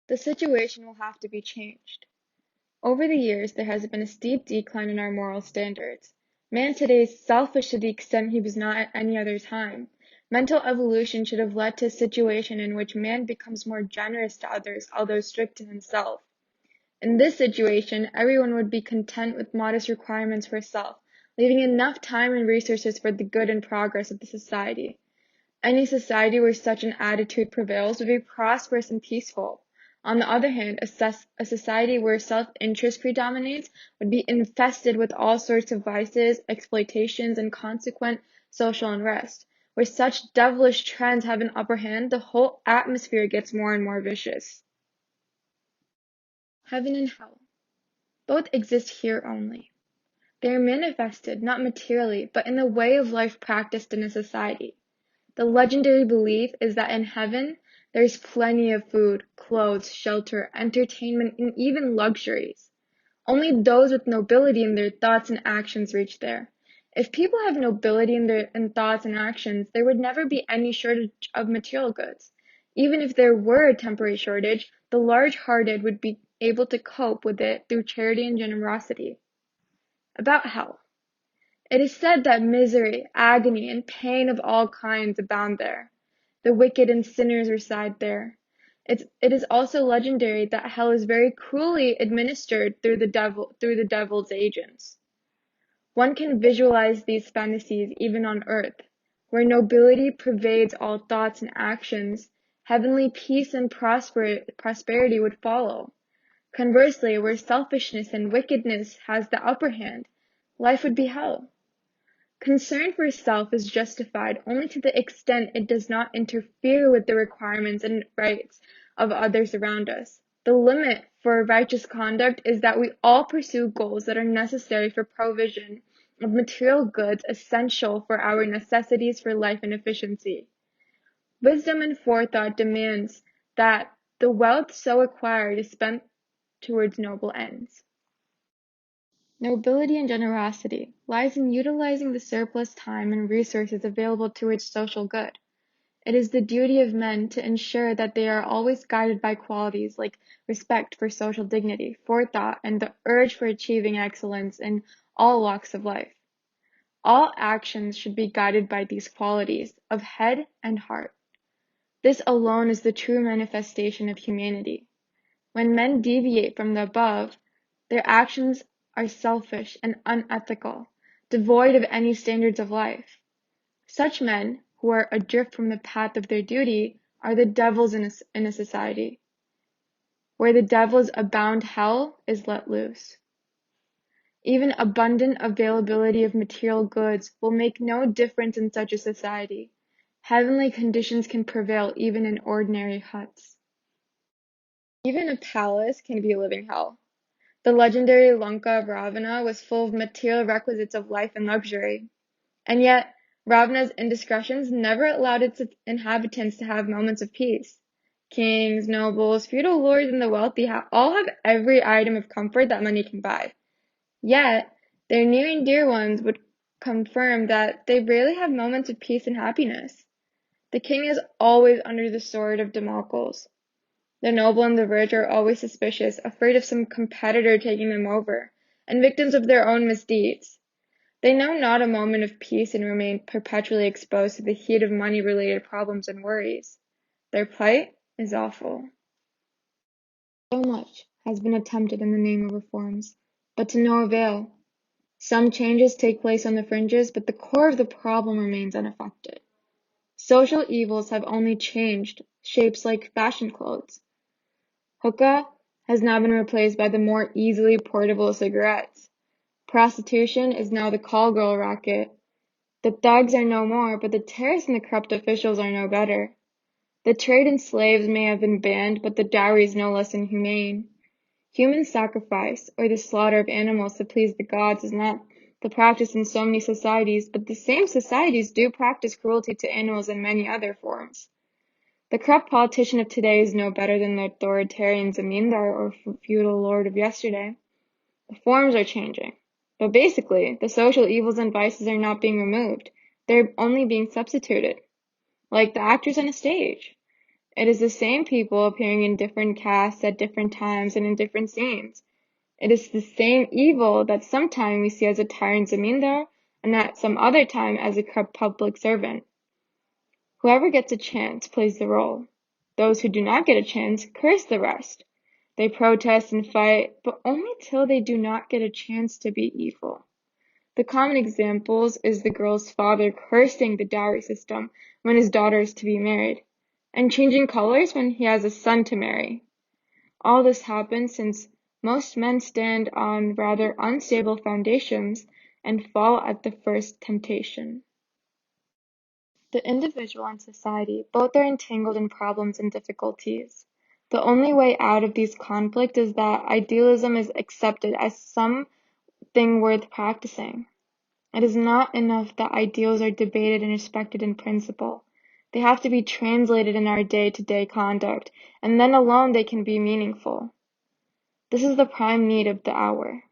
The situation will have to be changed. Over the years, there has been a steep decline in our moral standards. Man today is selfish to the extent he was not at any other time. Mental evolution should have led to a situation in which man becomes more generous to others, although strict to himself. In this situation, everyone would be content with modest requirements for self, leaving enough time and resources for the good and progress of the society. Any society where such an attitude prevails would be prosperous and peaceful. On the other hand, a society where self-interest predominates would be infested with all sorts of vices, exploitations, and consequent social unrest. Where such devilish trends have an upper hand, the whole atmosphere gets more and more vicious. Heaven and hell. Both exist here only. They are manifested, not materially, but in the way of life practiced in a society. The legendary belief is that in heaven, there is plenty of food, clothes, shelter, entertainment, and even luxuries. Only those with nobility in their thoughts and actions reach there. If people have nobility in their thoughts and actions, there would never be any shortage of material goods. Even if there were a temporary shortage, the large-hearted would be able to cope with it through charity and generosity. About hell. It is said that misery, agony, and pain of all kinds abound there. The wicked and sinners reside there. It is also legendary that hell is very cruelly administered through the devil's agents. One can visualize these fantasies even on earth, where nobility pervades all thoughts and actions. Heavenly peace and prosperity would follow. Conversely, where selfishness and wickedness has the upper hand, life would be hell. Concern for self is justified only to the extent it does not interfere with the requirements and rights of others around us. The limit for righteous conduct is that we all pursue goals that are necessary for provision of material goods essential for our necessities for life and efficiency. Wisdom and forethought demands that the wealth so acquired is spent towards noble ends. Nobility and generosity lies in utilizing the surplus time and resources available towards social good. It is the duty of men to ensure that they are always guided by qualities like respect for social dignity, forethought, and the urge for achieving excellence in all walks of life. All actions should be guided by these qualities of head and heart. This alone is the true manifestation of humanity. When men deviate from the above, their actions are selfish and unethical, devoid of any standards of life. Such men, who are adrift from the path of their duty, are the devils in a society. Where the devils abound, hell is let loose. Even abundant availability of material goods will make no difference in such a society. Heavenly conditions can prevail even in ordinary huts. Even a palace can be a living hell. The legendary Lanka of Ravana was full of material requisites of life and luxury. And yet, Ravana's indiscretions never allowed its inhabitants to have moments of peace. Kings, nobles, feudal lords, and the wealthy all have every item of comfort that money can buy. Yet, their near and dear ones would confirm that they rarely have moments of peace and happiness. The king is always under the sword of Damocles. The noble and the rich are always suspicious, afraid of some competitor taking them over, and victims of their own misdeeds. They know not a moment of peace and remain perpetually exposed to the heat of money-related problems and worries. Their plight is awful. So much has been attempted in the name of reforms, but to no avail. Some changes take place on the fringes, but the core of the problem remains unaffected. Social evils have only changed shapes like fashion clothes. Hookah has now been replaced by the more easily portable cigarettes. Prostitution is now the call girl racket. The thugs are no more, but the terrorists and the corrupt officials are no better. The trade in slaves may have been banned, but the dowry is no less inhumane. Human sacrifice, or the slaughter of animals to please the gods, is not the practice in so many societies, but the same societies do practice cruelty to animals in many other forms. The corrupt politician of today is no better than the authoritarian zamindar or feudal lord of yesterday. The forms are changing, but basically, the social evils and vices are not being removed. They're only being substituted, like the actors on a stage. It is the same people appearing in different casts at different times and in different scenes. It is the same evil that sometime we see as a tyrant zamindar and at some other time as a corrupt public servant. Whoever gets a chance plays the role. Those who do not get a chance curse the rest. They protest and fight, but only till they do not get a chance to be evil. The common examples is the girl's father cursing the dowry system when his daughter is to be married, and changing colors when he has a son to marry. All this happens since most men stand on rather unstable foundations and fall at the first temptation. The individual and society both are entangled in problems and difficulties. The only way out of these conflicts is that idealism is accepted as something worth practicing. It is not enough that ideals are debated and respected in principle. They have to be translated in our day-to-day conduct, and then alone they can be meaningful. This is the prime need of the hour.